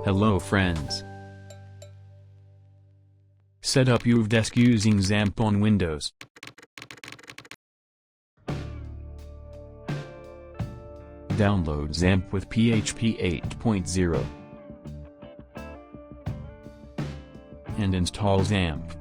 Hello friends. Set up UVdesk using XAMPP on Windows. Download XAMPP with PHP 8.0 and install XAMPP.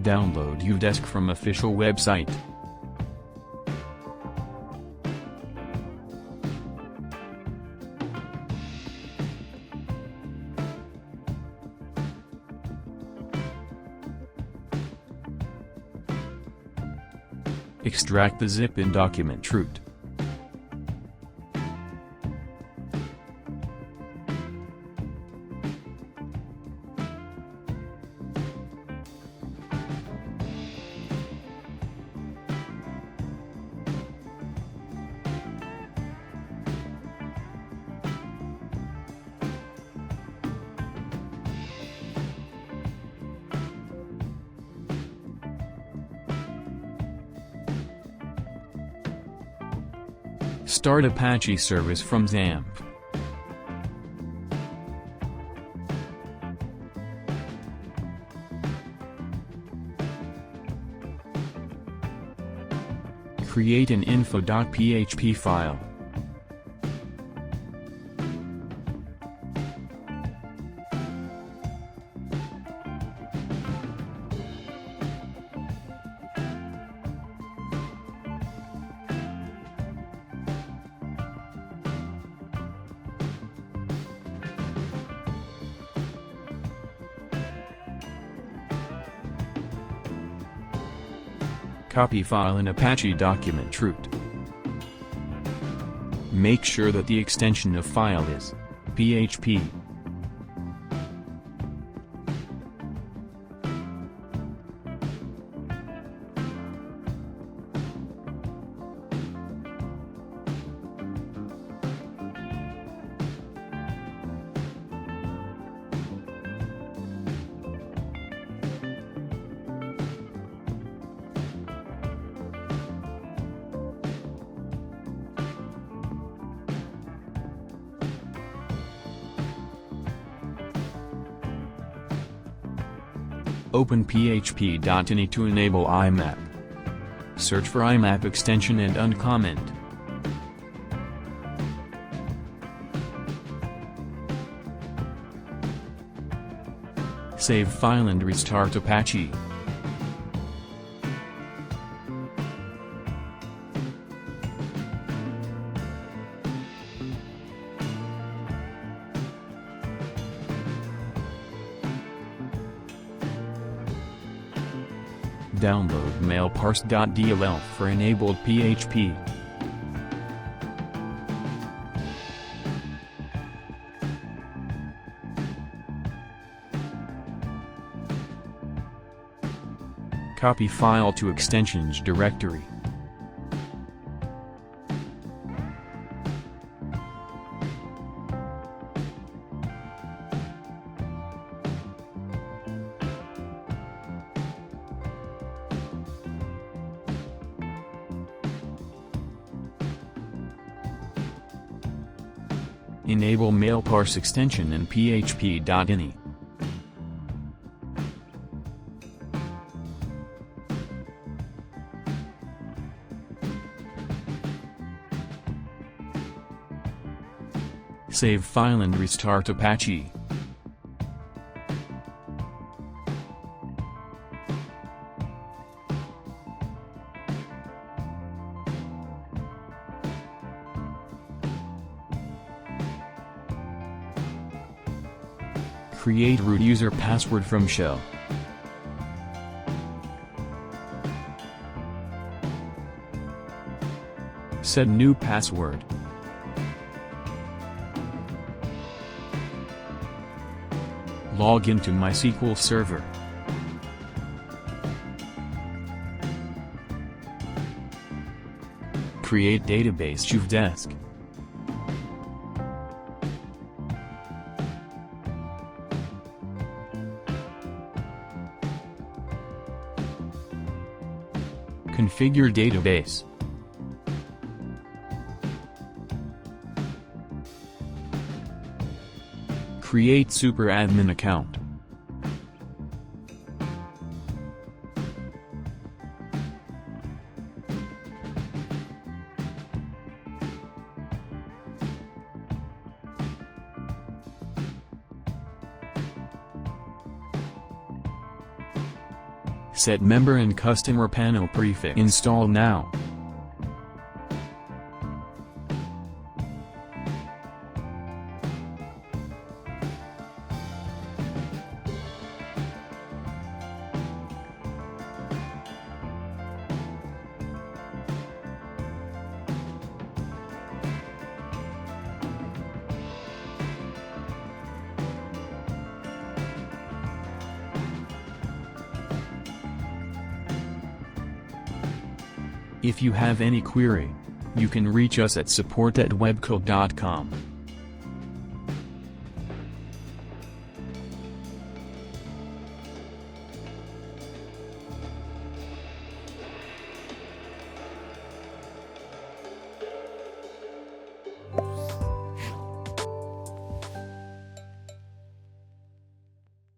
Download UVdesk from official website. Extract the zip in document root. Start Apache service from XAMPP. Create an info.php file. Copy file in Apache document root. Make sure that the extension of file is PHP. Open php.ini to enable IMAP. Search for IMAP extension and uncomment. Save file and restart Apache. Download mailparse.dll for enabled PHP. Copy file to extensions directory. Enable mailparse extension in php.ini. Save file and restart Apache. Create root user password from shell. Set new password. Log into MySQL server. Create database UVdesk. Configure database. Create super admin account. Set member and customer panel prefix. Install now. If you have any query, you can reach us at support@webco.com.